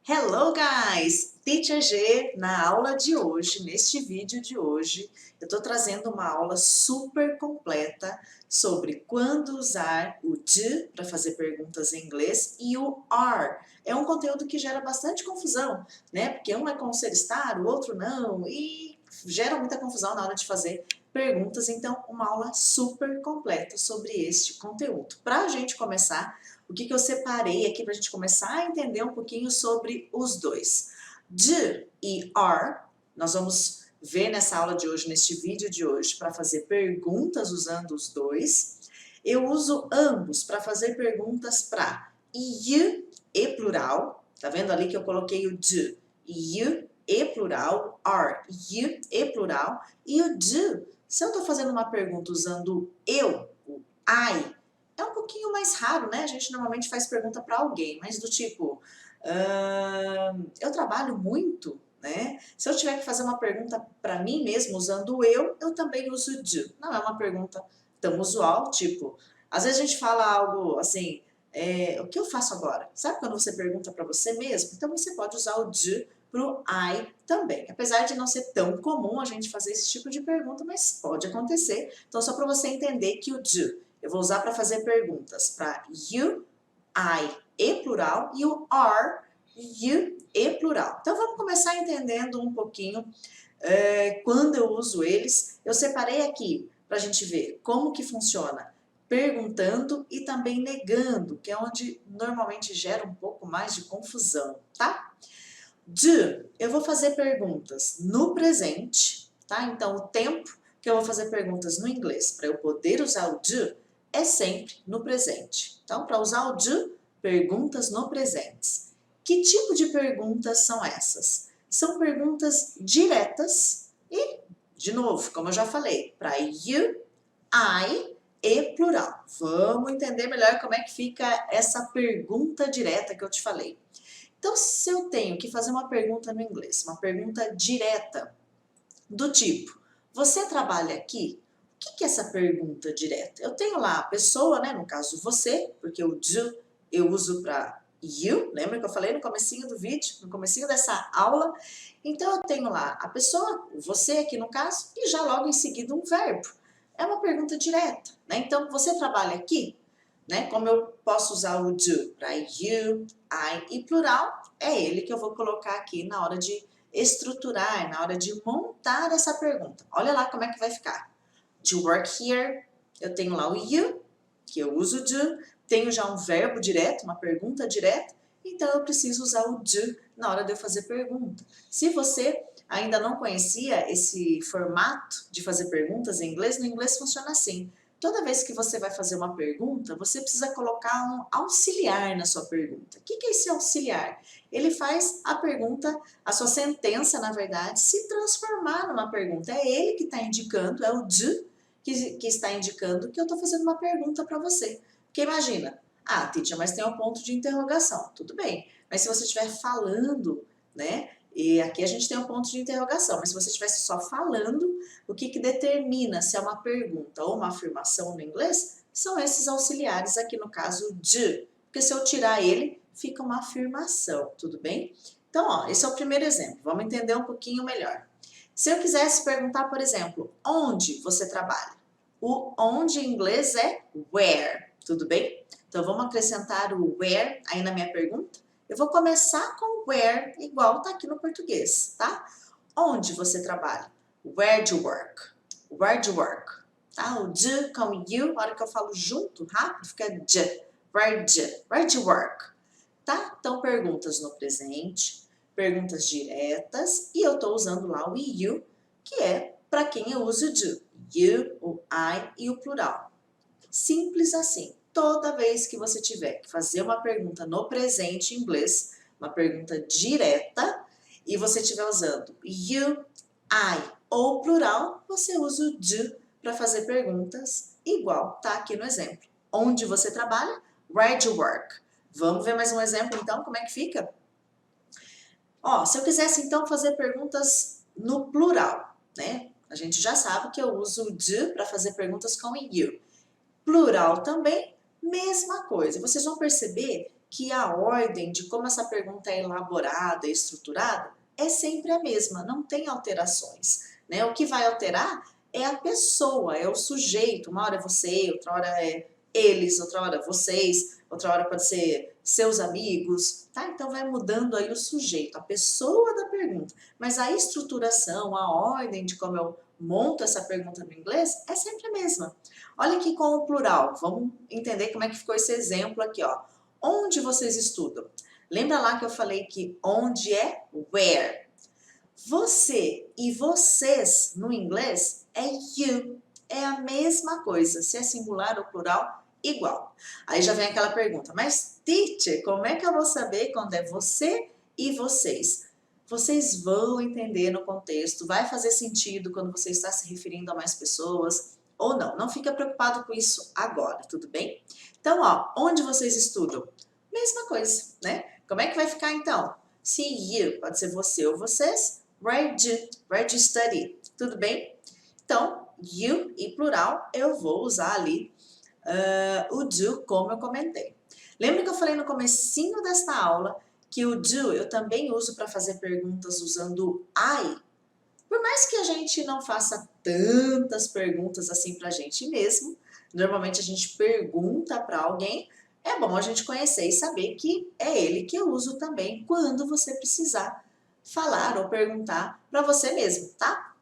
Hello guys! Teacher G, na aula de hoje, neste vídeo de hoje, eu estou trazendo uma aula super completa sobre quando usar o de para fazer perguntas em inglês e o are. É um conteúdo que gera bastante confusão, né? Porque um é com ser estar, o outro não, e gera muita confusão na hora de fazer perguntas, então uma aula super completa sobre este conteúdo. Para a gente começar, o que eu separei aqui para a gente começar a entender um pouquinho sobre os dois. De e are, nós vamos ver nessa aula de hoje, neste vídeo de hoje, para fazer perguntas usando os dois. Eu uso ambos para fazer perguntas para you e plural. Tá vendo ali que eu coloquei o de, you e plural, are, you e plural. E o de, se eu estou fazendo uma pergunta usando eu, o I, é um pouquinho mais raro, né? A gente normalmente faz pergunta para alguém, mas do tipo, eu trabalho muito, né? Se eu tiver que fazer uma pergunta para mim mesmo usando o eu também uso do. Não é uma pergunta tão usual, tipo, às vezes a gente fala algo assim, o que eu faço agora? Sabe quando você pergunta para você mesmo? Então você pode usar o do pro I também. Apesar de não ser tão comum a gente fazer esse tipo de pergunta, mas pode acontecer. Então só para você entender que o do eu vou usar para fazer perguntas para you, I e plural e o are, you e plural. Então vamos começar entendendo um pouquinho quando eu uso eles. Eu separei aqui para a gente ver como que funciona perguntando e também negando, que é onde normalmente gera um pouco mais de confusão, tá? Do, eu vou fazer perguntas no presente, tá? Então o tempo que eu vou fazer perguntas no inglês para eu poder usar o do é sempre no presente. Então, para usar o do, perguntas no presente. Que tipo de perguntas são essas? São perguntas diretas e, de novo, como eu já falei, para you, I e plural. Vamos entender melhor como é que fica essa pergunta direta que eu te falei. Então, se eu tenho que fazer uma pergunta no inglês, uma pergunta direta, do tipo, você trabalha aqui? O que é essa pergunta direta? Eu tenho lá a pessoa, né, no caso você, porque o do eu uso para you, lembra que eu falei no comecinho do vídeo, no comecinho dessa aula? Então eu tenho lá a pessoa, você aqui no caso, e já logo em seguida um verbo. É uma pergunta direta, né? Então, você trabalha aqui? Né? Como eu posso usar o do para you, I e plural, é ele que eu vou colocar aqui na hora de estruturar, na hora de montar essa pergunta. Olha lá como é que vai ficar. Do you work here? Eu tenho lá o you, que eu uso do, tenho já um verbo direto, uma pergunta direta, então eu preciso usar o do na hora de eu fazer pergunta. Se você ainda não conhecia esse formato de fazer perguntas em inglês, no inglês funciona assim. Toda vez que você vai fazer uma pergunta, você precisa colocar um auxiliar na sua pergunta. O que é esse auxiliar? Ele faz a pergunta, a sua sentença, na verdade, se transformar numa pergunta. É ele que está indicando, é o do que está indicando que eu estou fazendo uma pergunta para você. Porque imagina, teacher, mas tem um ponto de interrogação. Tudo bem, mas se você estiver falando, né? E aqui a gente tem um ponto de interrogação, mas se você estivesse só falando, o que determina se é uma pergunta ou uma afirmação no inglês, são esses auxiliares aqui no caso de, porque se eu tirar ele, fica uma afirmação, tudo bem? Então, ó, esse é o primeiro exemplo, vamos entender um pouquinho melhor. Se eu quisesse perguntar, por exemplo, onde você trabalha? O onde em inglês é where, tudo bem? Então, vamos acrescentar o where aí na minha pergunta? Eu vou começar com where, igual tá aqui no português, tá? Onde você trabalha? Where do you work? Where do you work? Tá? O de com you, na hora que eu falo junto, rápido, fica de. Where do you work? Tá? Então, perguntas no presente, perguntas diretas, e eu tô usando lá o you, que é para quem eu uso o do. You, o I e o plural. Simples assim. Toda vez que você tiver que fazer uma pergunta no presente em inglês, uma pergunta direta, e você estiver usando you, I ou plural, você usa o do para fazer perguntas igual tá aqui no exemplo. Onde você trabalha? Where do you work? Vamos ver mais um exemplo então, como é que fica? Ó, se eu quisesse então fazer perguntas no plural, né? A gente já sabe que eu uso o do para fazer perguntas com you. Plural também, mesma coisa. Vocês vão perceber que a ordem de como essa pergunta é elaborada, estruturada, é sempre a mesma, não tem alterações, né? O que vai alterar é a pessoa, é o sujeito. Uma hora é você, outra hora é eles, outra hora vocês, outra hora pode ser seus amigos, tá? Então vai mudando aí o sujeito, a pessoa da pergunta. Mas a estruturação, a ordem de como eu monto essa pergunta no inglês é sempre a mesma. Olha aqui com o plural, vamos entender como é que ficou esse exemplo aqui, ó. Onde vocês estudam? Lembra lá que eu falei que onde é where? Você e vocês no inglês é you, é a mesma coisa, se é singular ou plural, igual. Aí já vem aquela pergunta, mas teacher, como é que eu vou saber quando é você e vocês? Vocês vão entender no contexto, vai fazer sentido quando você está se referindo a mais pessoas ou não. Não fica preocupado com isso agora, tudo bem? Então, ó, onde vocês estudam? Mesma coisa, né? Como é que vai ficar então? Se you, pode ser você ou vocês, where do you study? Tudo bem? Então, you e plural, eu vou usar ali o do, como eu comentei. Lembra que eu falei no comecinho desta aula que o do eu também uso para fazer perguntas usando I? Por mais que a gente não faça tantas perguntas assim para a gente mesmo, normalmente a gente pergunta para alguém, é bom a gente conhecer e saber que é ele que eu uso também quando você precisar falar ou perguntar para você mesmo, tá?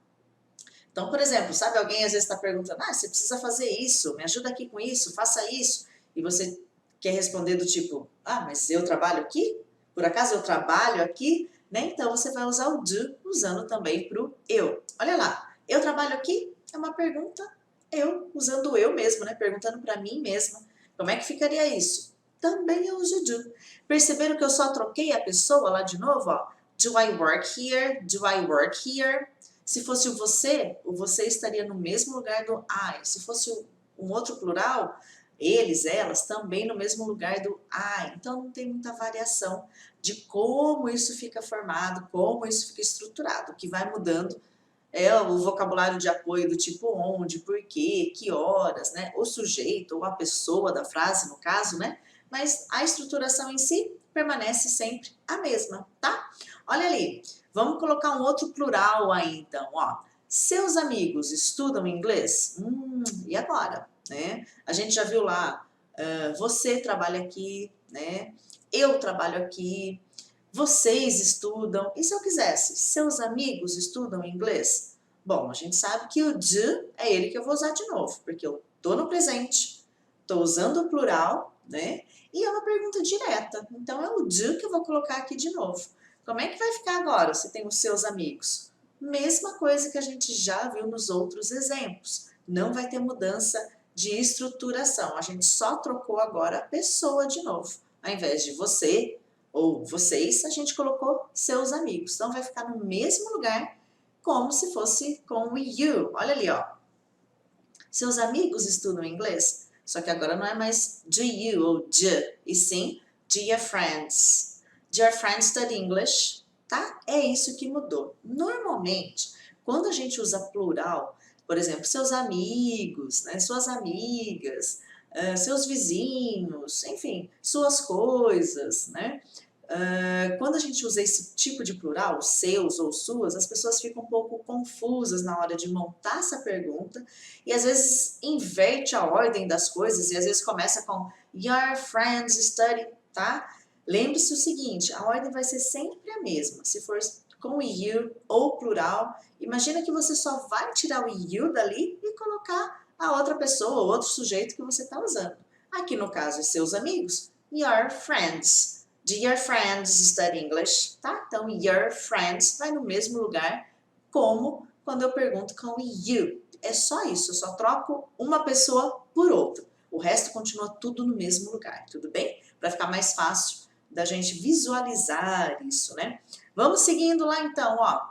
Então, por exemplo, sabe, alguém às vezes está perguntando, você precisa fazer isso, me ajuda aqui com isso, faça isso, e você quer responder do tipo, mas eu trabalho aqui? Por acaso eu trabalho aqui? Né? Então, você vai usar o do usando também para o eu. Olha lá, eu trabalho aqui? É uma pergunta, eu, usando eu mesmo, né? Perguntando para mim mesma. Como é que ficaria isso? Também eu uso do. Perceberam que eu só troquei a pessoa lá de novo? Ó? Do I work here? Do I work here? Se fosse o você estaria no mesmo lugar do I. Se fosse um outro plural, eles, elas, também no mesmo lugar do I. Então, não tem muita variação de como isso fica formado, como isso fica estruturado. O que vai mudando é o vocabulário de apoio do tipo onde, por quê, que horas, né? O sujeito ou a pessoa da frase, no caso, né? Mas a estruturação em si permanece sempre a mesma, tá? Olha ali, vamos colocar um outro plural aí então, ó. Seus amigos estudam inglês? E agora, né? A gente já viu lá, você trabalha aqui, né? Eu trabalho aqui, vocês estudam. E se eu quisesse, seus amigos estudam inglês? Bom, a gente sabe que o do é ele que eu vou usar de novo, porque eu tô no presente, tô usando o plural, né? E é uma pergunta direta, então é o do que eu vou colocar aqui de novo. Como é que vai ficar agora se tem os seus amigos? Mesma coisa que a gente já viu nos outros exemplos. Não vai ter mudança de estruturação. A gente só trocou agora a pessoa de novo. Ao invés de você ou vocês, a gente colocou seus amigos. Então vai ficar no mesmo lugar como se fosse com o you. Olha ali, ó. Seus amigos estudam inglês? Só que agora não é mais do you ou de, e sim do your friends. Do your friends study English? Tá? É isso que mudou. Normalmente, quando a gente usa plural, por exemplo, seus amigos, né, suas amigas, seus vizinhos, enfim, suas coisas, né? Quando a gente usa esse tipo de plural, seus ou suas, as pessoas ficam um pouco confusas na hora de montar essa pergunta e às vezes inverte a ordem das coisas e às vezes começa com your friends study, tá? Lembre-se o seguinte, a ordem vai ser sempre a mesma. Se for com you ou plural, imagina que você só vai tirar o you dali e colocar a outra pessoa ou outro sujeito que você está usando. Aqui no caso, seus amigos, your friends. Do your friends study English? Tá? Então, your friends vai no mesmo lugar como quando eu pergunto com you. É só isso, eu só troco uma pessoa por outra. O resto continua tudo no mesmo lugar, tudo bem? Para ficar mais fácil da gente visualizar isso, né? Vamos seguindo lá então, ó.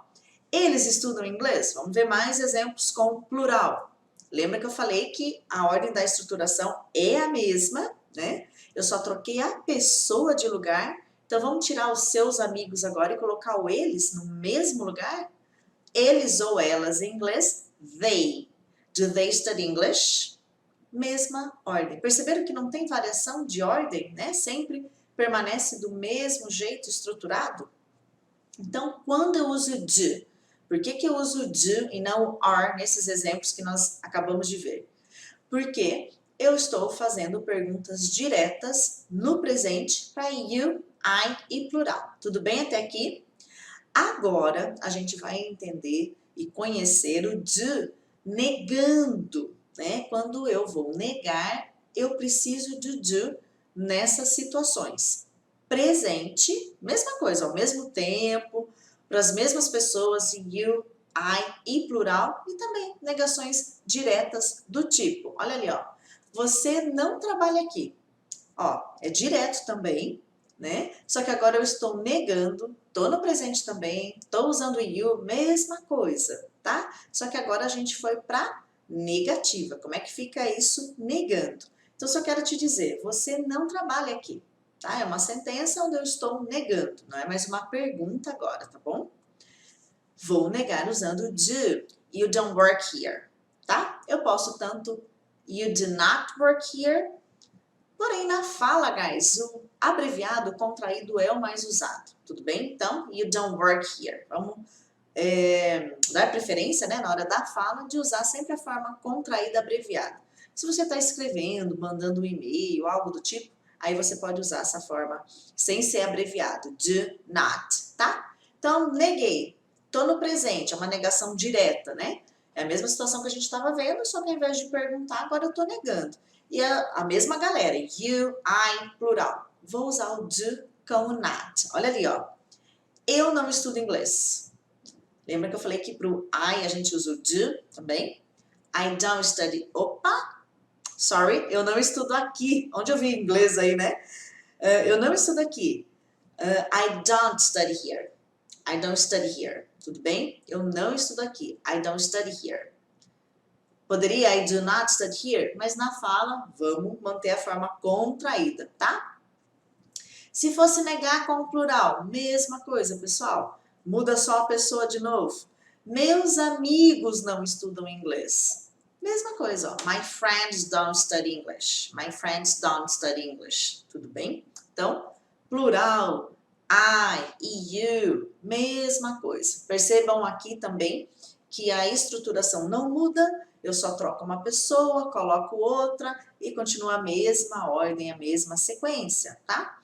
Eles estudam inglês? Vamos ver mais exemplos com plural. Lembra que eu falei que a ordem da estruturação é a mesma, né? Eu só troquei a pessoa de lugar. Então, vamos tirar os seus amigos agora e colocar o eles no mesmo lugar? Eles ou elas em inglês, they. Do they study English? Mesma ordem. Perceberam que não tem variação de ordem, né? Sempre permanece do mesmo jeito estruturado? Então, quando eu uso de, por que eu uso de e não are nesses exemplos que nós acabamos de ver? Porque eu estou fazendo perguntas diretas no presente para you, I e plural. Tudo bem até aqui? Agora, a gente vai entender e conhecer o de negando, né? Quando eu vou negar, eu preciso de nessas situações. Presente, mesma coisa, ao mesmo tempo, para as mesmas pessoas, you, I e plural, e também negações diretas do tipo. Olha ali, ó. Você não trabalha aqui. Ó, é direto também, né? Só que agora eu estou negando, tô no presente também, tô usando you, mesma coisa, tá? Só que agora a gente foi para negativa. Como é que fica isso negando? Então, só quero te dizer, você não trabalha aqui, tá? É uma sentença onde eu estou negando, não é mais uma pergunta agora, tá bom? Vou negar usando do. You don't work here, tá? Eu posso tanto you do not work here. Porém, na fala, guys, o abreviado contraído é o mais usado, tudo bem? Então, you don't work here. Vamos dar preferência, né, na hora da fala, de usar sempre a forma contraída abreviada. Se você está escrevendo, mandando um e-mail, algo do tipo, aí você pode usar essa forma sem ser abreviado, do not, tá? Então, neguei. Tô no presente, é uma negação direta, né? É a mesma situação que a gente estava vendo, só que ao invés de perguntar, agora eu tô negando. E a mesma galera, you, I, plural. Vou usar o do com o not. Olha ali, ó. Eu não estudo inglês. Lembra que eu falei que pro I a gente usa o do também? I don't study. Opa! Sorry, eu não estudo aqui. Onde eu vi inglês aí, né? Eu não estudo aqui. I don't study here. I don't study here. Tudo bem? Eu não estudo aqui. I don't study here. Poderia I do not study here, mas na fala vamos manter a forma contraída, tá? Se fosse negar com o plural, mesma coisa, pessoal. Muda só a pessoa de novo. Meus amigos não estudam inglês. Mesma coisa, ó. My friends don't study English. My friends don't study English. Tudo bem? Então, plural, I e you, mesma coisa. Percebam aqui também que a estruturação não muda, eu só troco uma pessoa, coloco outra e continua a mesma ordem, a mesma sequência, tá?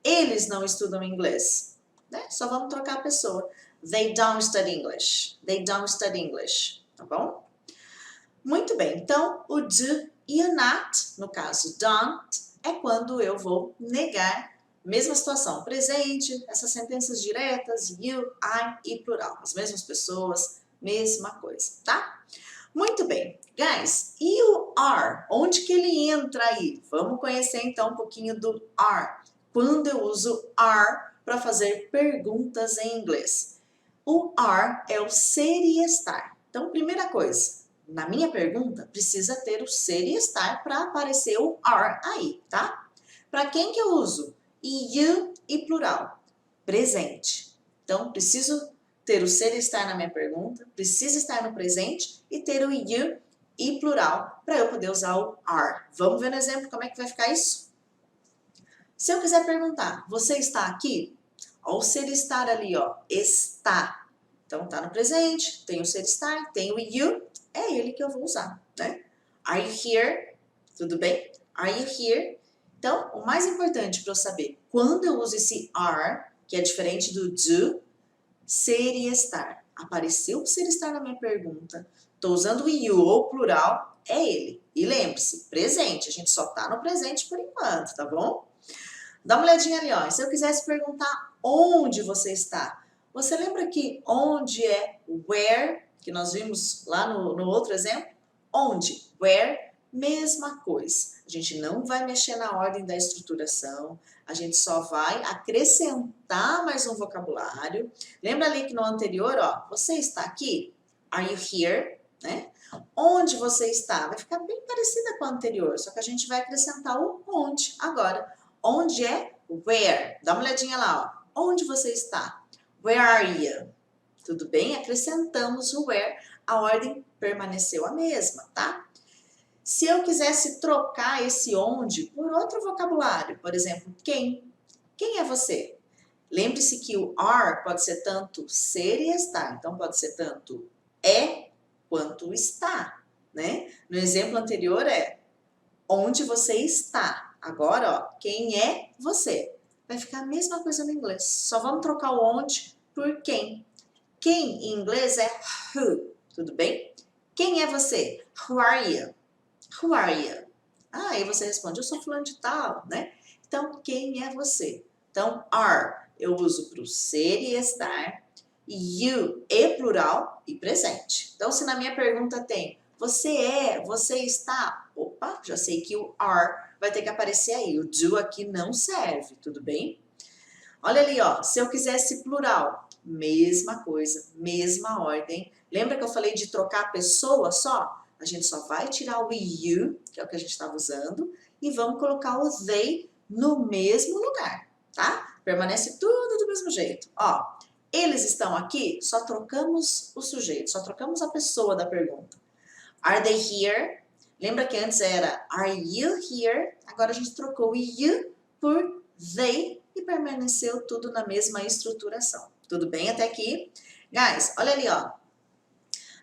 Eles não estudam inglês, né? Só vamos trocar a pessoa. They don't study English. They don't study English, tá bom? Muito bem, então o do e o not, no caso don't, é quando eu vou negar, mesma situação, presente, essas sentenças diretas, you, I e plural, as mesmas pessoas, mesma coisa, tá? Muito bem, guys, e o are? Onde que ele entra aí? Vamos conhecer então um pouquinho do are. Quando eu uso are para fazer perguntas em inglês. O are é o ser e estar. Então, primeira coisa, na minha pergunta, precisa ter o ser e estar para aparecer o are aí, tá? Para quem que eu uso? You e plural, presente. Então, preciso ter o ser e estar na minha pergunta, precisa estar no presente e ter o you e plural para eu poder usar o are. Vamos ver no exemplo como é que vai ficar isso? Se eu quiser perguntar, você está aqui? Ó, o ser estar ali, ó, está. Então, tá no presente, tem o ser estar, tem o you, é ele que eu vou usar, né? Are you here? Tudo bem? Are you here? Então, o mais importante para eu saber quando eu uso esse are, que é diferente do do, ser e estar. Apareceu o ser estar na minha pergunta, estou usando o you ou plural, é ele. E lembre-se, presente, a gente só tá no presente por enquanto, tá bom? Dá uma olhadinha ali, ó. E se eu quisesse perguntar onde você está, você lembra que onde é where, que nós vimos lá no outro exemplo? Onde? Where? Mesma coisa. A gente não vai mexer na ordem da estruturação, a gente só vai acrescentar mais um vocabulário. Lembra ali que no anterior, ó, você está aqui? Are you here? Né? Onde você está? Vai ficar bem parecida com a anterior, só que a gente vai acrescentar o onde agora. Onde é where? Dá uma olhadinha lá, ó. Onde você está? Where are you? Tudo bem? Acrescentamos o where, a ordem permaneceu a mesma, tá? Se eu quisesse trocar esse onde por outro vocabulário, por exemplo, quem? Quem é você? Lembre-se que o are pode ser tanto ser e estar. Então, pode ser tanto é quanto está, né? No exemplo anterior é onde você está. Agora, ó, quem é você? Vai ficar a mesma coisa no inglês. Só vamos trocar o onde por quem. Quem em inglês é who, tudo bem? Quem é você? Who are you? Who are you? Ah, aí você responde, eu sou fulano de tal, né? Então, quem é você? Então, are eu uso para o ser e estar, e you e plural e presente. Então, se na minha pergunta tem você é, você está, opa, já sei que o are vai ter que aparecer aí. O do aqui não serve, tudo bem? Olha ali, ó, se eu quisesse plural, mesma coisa, mesma ordem. Lembra que eu falei de trocar a pessoa só? A gente só vai tirar o you, que é o que a gente estava usando, e vamos colocar o they no mesmo lugar, tá? Permanece tudo do mesmo jeito. Ó, eles estão aqui, só trocamos o sujeito, só trocamos a pessoa da pergunta. Are they here? Lembra que antes era are you here? Agora a gente trocou o you por they e permaneceu tudo na mesma estruturação. Tudo bem até aqui? Guys, olha ali, ó.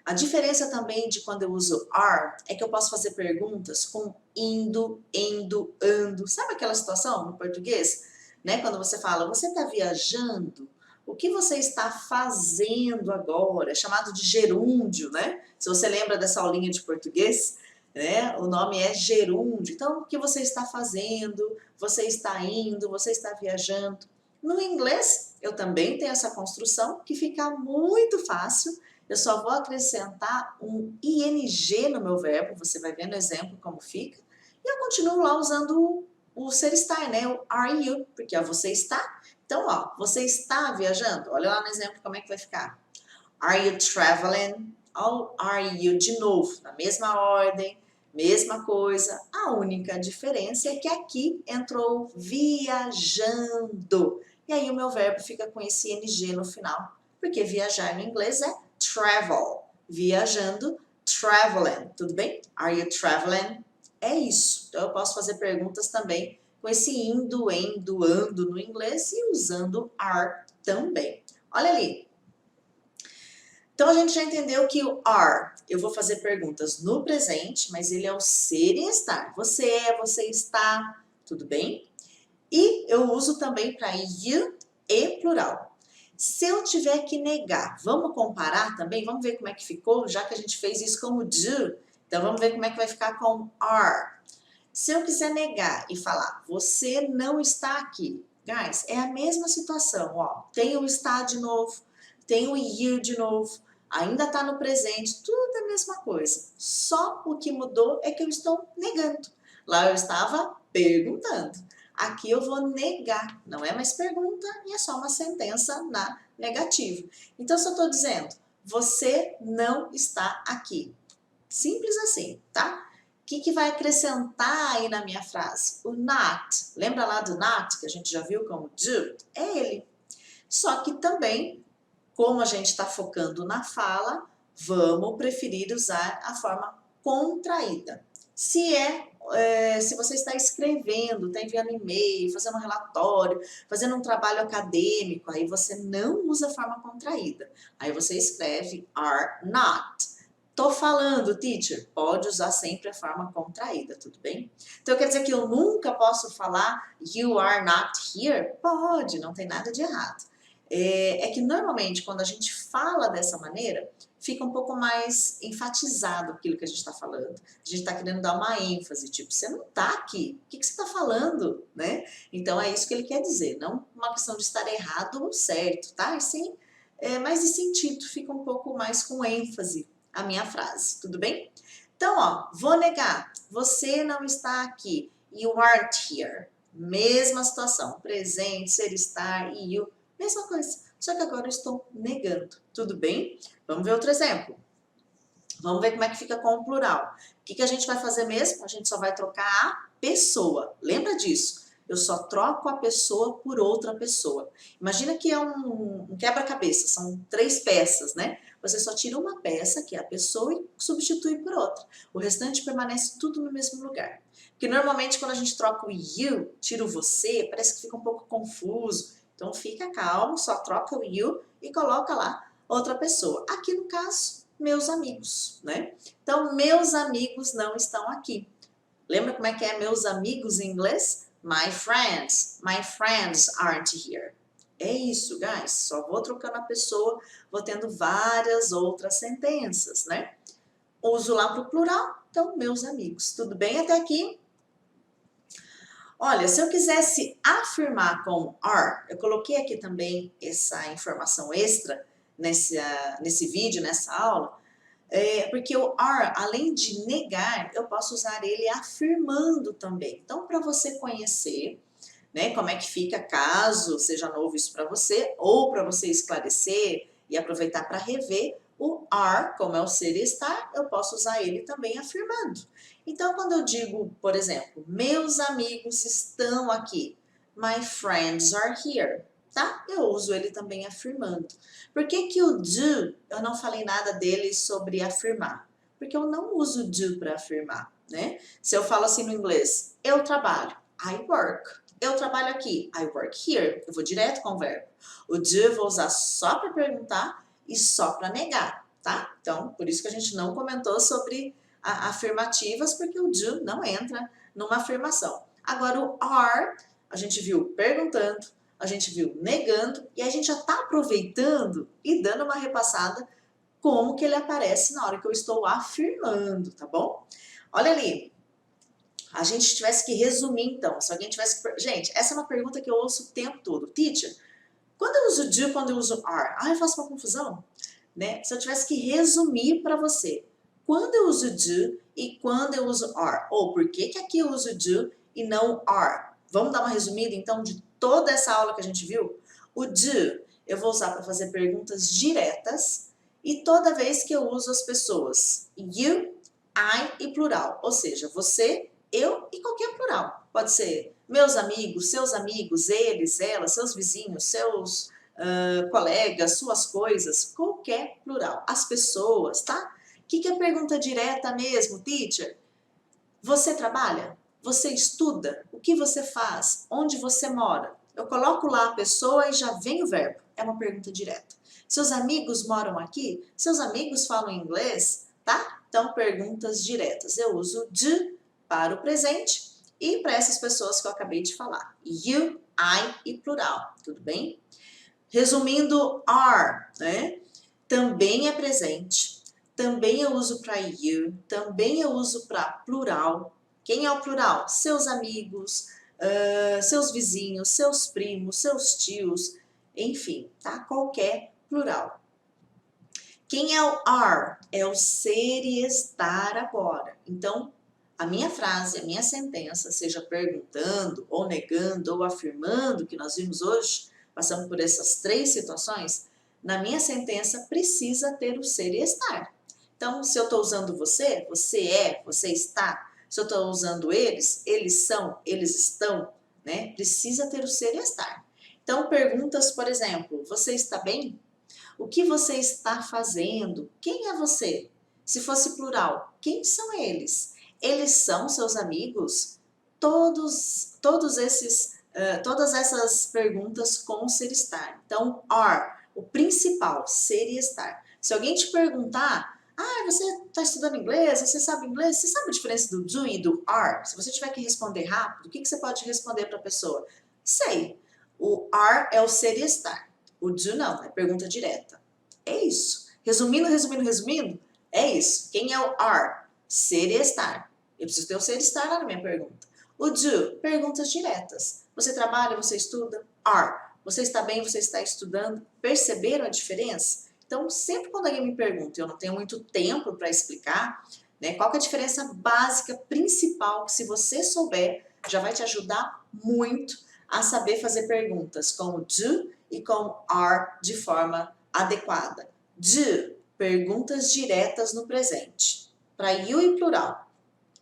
A diferença também de quando eu uso are é que eu posso fazer perguntas com indo, endo, ando. Sabe aquela situação no português? Né? Quando você fala, você está viajando? O que você está fazendo agora? É chamado de gerúndio, né? Se você lembra dessa aulinha de português, né? O nome é gerúndio. Então, o que você está fazendo? Você está indo? Você está viajando? No inglês, eu também tenho essa construção que fica muito fácil. Eu só vou acrescentar um ing no meu verbo, você vai ver no exemplo como fica, e eu continuo lá usando o ser estar, né? O are you, porque ó, você está. Então, ó, você está viajando? Olha lá no exemplo como é que vai ficar. Are you traveling? Ou are you de novo, na mesma ordem, mesma coisa. A única diferença é que aqui entrou viajando. E aí o meu verbo fica com esse ing no final, porque viajar no inglês é travel. Viajando, traveling. Tudo bem? Are you traveling? É isso. Então eu posso fazer perguntas também com esse indo, endo, ando no inglês e usando are também. Olha ali. Então a gente já entendeu que o are, eu vou fazer perguntas no presente, mas ele é o ser e estar. Você é, você está, tudo bem? E eu uso também para you e plural. Se eu tiver que negar, vamos comparar também? Vamos ver como é que ficou, já que a gente fez isso com o do. Então vamos ver como é que vai ficar com are. Se eu quiser negar e falar, você não está aqui. Guys, é a mesma situação, ó. Tem o está de novo, tem o you de novo, ainda está no presente, tudo a mesma coisa. Só o que mudou é que eu estou negando. Lá eu estava perguntando. Aqui eu vou negar, não é mais pergunta e é só uma sentença na negativa. Então, se eu estou dizendo, você não está aqui. Simples assim, tá? O que vai acrescentar aí na minha frase? O not. Lembra lá do not, que a gente já viu como do? É ele. Só que também, como a gente está focando na fala, vamos preferir usar a forma contraída. Se você está escrevendo, está enviando e-mail, fazendo um relatório, fazendo um trabalho acadêmico, aí você não usa a forma contraída. Aí você escreve are not. Tô falando, teacher, pode usar sempre a forma contraída, tudo bem? Então quer dizer que eu nunca posso falar you are not here? Pode, não tem nada de errado. É que normalmente quando a gente fala dessa maneira, fica um pouco mais enfatizado aquilo que a gente está falando. A gente está querendo dar uma ênfase, tipo, você não está aqui, o que você está falando, né? Então é isso que ele quer dizer, não uma questão de estar errado ou certo, tá? E sim, mas de sentido, fica um pouco mais com ênfase a minha frase, tudo bem? Então, ó, vou negar, você não está aqui, you aren't here. Mesma situação, presente, ser, estar e you, mesma coisa, só que agora eu estou negando, tudo bem? Vamos ver outro exemplo. Vamos ver como é que fica com o plural. O que a gente vai fazer mesmo? A gente só vai trocar a pessoa, lembra disso? Eu só troco a pessoa por outra pessoa. Imagina que é um quebra-cabeça, são 3 peças, né? você só tira uma peça, que é a pessoa, e substitui por outra. O restante permanece tudo no mesmo lugar. Porque normalmente quando a gente troca o you, tira o você, parece que fica um pouco confuso. Então fica calmo, só troca o you e coloca lá outra pessoa. Aqui no caso, meus amigos, né? Então, meus amigos não estão aqui. Lembra como é que é meus amigos em inglês? My friends. My friends aren't here. É isso, guys. Só vou trocando a pessoa, vou tendo várias outras sentenças, né? Uso lá para o plural, então, meus amigos. Tudo bem até aqui? Olha, se eu quisesse afirmar com are, eu coloquei aqui também essa informação extra nesse vídeo, nessa aula, porque o are, além de negar, eu posso usar ele afirmando também. Então, para você conhecer, né, como é que fica caso seja novo isso para você, ou para você esclarecer e aproveitar para rever, o are, como é o ser e estar, eu posso usar ele também afirmando. Então, quando eu digo, por exemplo, meus amigos estão aqui, my friends are here, tá? Eu uso ele também afirmando. Por que que o do, eu não falei nada dele sobre afirmar? Porque eu não uso do para afirmar, né? Se eu falo assim no inglês, eu trabalho, I work. Eu trabalho aqui, I work here. Eu vou direto com o verbo. O do eu vou usar só para perguntar e só para negar, tá? Então, por isso que a gente não comentou sobre afirmativas, porque o do não entra numa afirmação. Agora, o are, a gente viu perguntando, a gente viu negando, e a gente já está aproveitando e dando uma repassada como que ele aparece na hora que eu estou afirmando, tá bom? Olha ali. A gente tivesse que resumir, então, se alguém tivesse que... Gente, essa é uma pergunta que eu ouço o tempo todo. Teacher, quando eu uso do, quando eu uso are? Eu faço uma confusão, né? Se eu tivesse que resumir para você, quando eu uso do e quando eu uso are? Ou por que que aqui eu uso do e não are? Vamos dar uma resumida, então, de toda essa aula que a gente viu? O do eu vou usar para fazer perguntas diretas e toda vez que eu uso as pessoas you, I e plural, ou seja, você, eu e qualquer plural. Pode ser meus amigos, seus amigos, eles, elas, seus vizinhos, seus colegas, suas coisas, qualquer plural. As pessoas, tá? O que é pergunta direta mesmo, teacher? Você trabalha? Você estuda? O que você faz? Onde você mora? Eu coloco lá a pessoa e já vem o verbo. É uma pergunta direta. Seus amigos moram aqui? Seus amigos falam inglês? Tá? Então, perguntas diretas. Eu uso de para o presente e para essas pessoas que eu acabei de falar. You, I e plural. Tudo bem? Resumindo, are, né? Também é presente. Também eu uso para you. Também eu uso para plural. Quem é o plural? Seus amigos, seus vizinhos, seus primos, seus tios, enfim, tá? Qualquer plural. Quem é o are? É o ser e estar agora. Então, a minha frase, a minha sentença, seja perguntando, ou negando, ou afirmando, que nós vimos hoje, passando por essas três situações, na minha sentença precisa ter o ser e estar. Então, se eu estou usando você, você é, você está. Se eu estou usando eles, eles são, eles estão, né? Precisa ter o ser e estar. Então, perguntas, por exemplo, você está bem? O que você está fazendo? Quem é você? Se fosse plural, quem são eles? Eles são seus amigos? Todas essas perguntas com ser estar. Então, are, o principal, ser e estar. Se alguém te perguntar, você está estudando inglês? Você sabe inglês? Você sabe a diferença do do e do are? Se você tiver que responder rápido, o que você pode responder para a pessoa? Sei. O are é o ser e estar. O do não, é pergunta direta. É isso. Resumindo, é isso. Quem é o are? Ser e estar. Eu preciso ter o ser e estar lá na minha pergunta. O do, perguntas diretas. Você trabalha, você estuda? Are. Você está bem, você está estudando? Perceberam a diferença? Então, sempre quando alguém me pergunta, eu não tenho muito tempo para explicar, né, qual que é a diferença básica, principal, que se você souber, já vai te ajudar muito a saber fazer perguntas com o do e com o are de forma adequada. Do, perguntas diretas no presente. Para you e plural.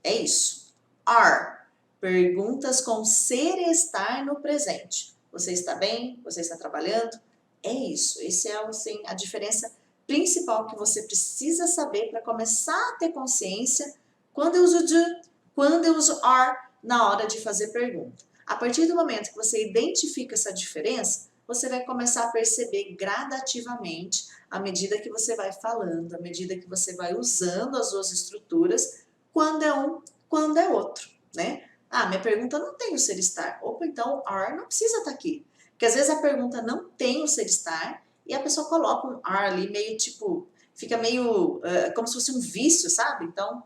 É isso. Are, perguntas com ser e estar no presente. Você está bem? Você está trabalhando? É isso. Esse é assim, a diferença principal que você precisa saber para começar a ter consciência quando eu uso de, quando eu uso are na hora de fazer pergunta. A partir do momento que você identifica essa diferença, você vai começar a perceber gradativamente à medida que você vai falando, à medida que você vai usando as duas estruturas, quando é um, quando é outro, né? Ah, minha pergunta não tem o ser estar. Opa, então are não precisa estar aqui. Porque às vezes a pergunta não tem o ser estar e a pessoa coloca um are ali meio tipo, fica meio como se fosse um vício, sabe? Então,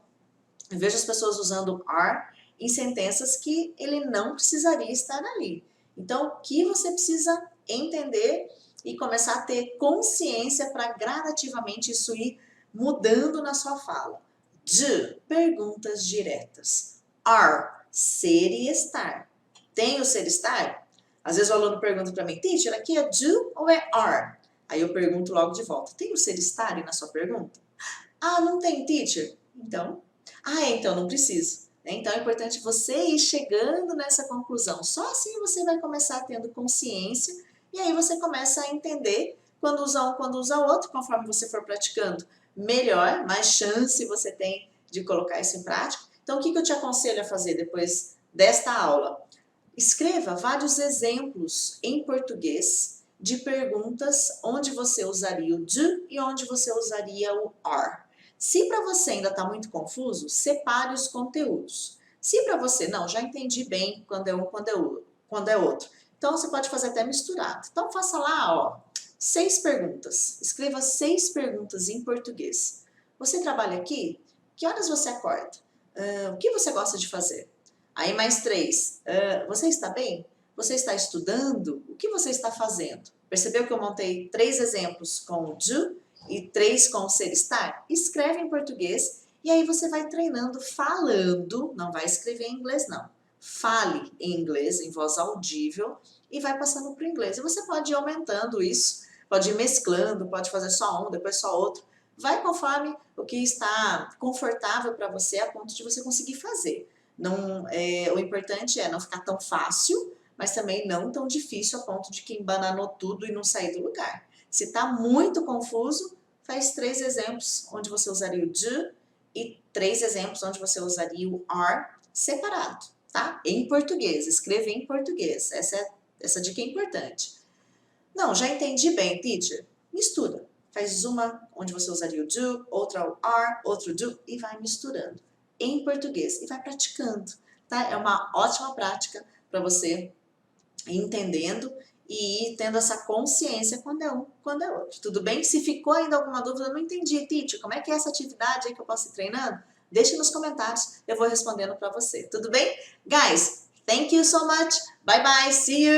eu vejo as pessoas usando are em sentenças que ele não precisaria estar ali. Então, o que você precisa entender e começar a ter consciência para gradativamente isso ir mudando na sua fala. De, perguntas diretas. Are, ser e estar. Tem o ser estar? Às vezes o aluno pergunta para mim, teacher, aqui é do ou é are? Aí eu pergunto logo de volta, tem o ser estar aí na sua pergunta? Ah, não tem, teacher? Então, então não preciso. Então é importante você ir chegando nessa conclusão. Só assim você vai começar tendo consciência e aí você começa a entender quando usa um, quando usa outro, conforme você for praticando. Melhor, mais chance você tem de colocar isso em prática. Então o que eu te aconselho a fazer depois desta aula? Escreva vários exemplos em português de perguntas onde você usaria o do e onde você usaria o are. Se para você ainda está muito confuso, separe os conteúdos. Se para você, não, já entendi bem quando é um, quando é outro. Então, você pode fazer até misturado. Então, faça lá, ó, 6 perguntas. Escreva 6 perguntas em português. Você trabalha aqui? Que horas você acorda? O que você gosta de fazer? Aí mais 3. Você está bem? Você está estudando? O que você está fazendo? Percebeu que eu montei 3 exemplos com o do e 3 com o ser estar? Escreve em português e aí você vai treinando falando, não vai escrever em inglês não. Fale em inglês, em voz audível e vai passando para o inglês. E você pode ir aumentando isso, pode ir mesclando, pode fazer só um, depois só outro. Vai conforme o que está confortável para você a ponto de você conseguir fazer. Não, o importante é não ficar tão fácil, mas também não tão difícil a ponto de que embananou tudo e não sair do lugar. Se está muito confuso, faz 3 exemplos onde você usaria o do e 3 exemplos onde você usaria o are separado, tá? Em português, escreva em português. Essa dica é importante. Não, já entendi bem, teacher. Mistura. Faz uma onde você usaria o do, outra o are, outro do e vai misturando em português e vai praticando, tá? É uma ótima prática para você ir entendendo e ir tendo essa consciência quando é um, quando é outro. Tudo bem? Se ficou ainda alguma dúvida, eu não entendi, teacher, como é que é essa atividade aí que eu posso ir treinando? Deixe nos comentários, eu vou respondendo para você. Tudo bem? Guys, thank you so much. Bye bye. See you.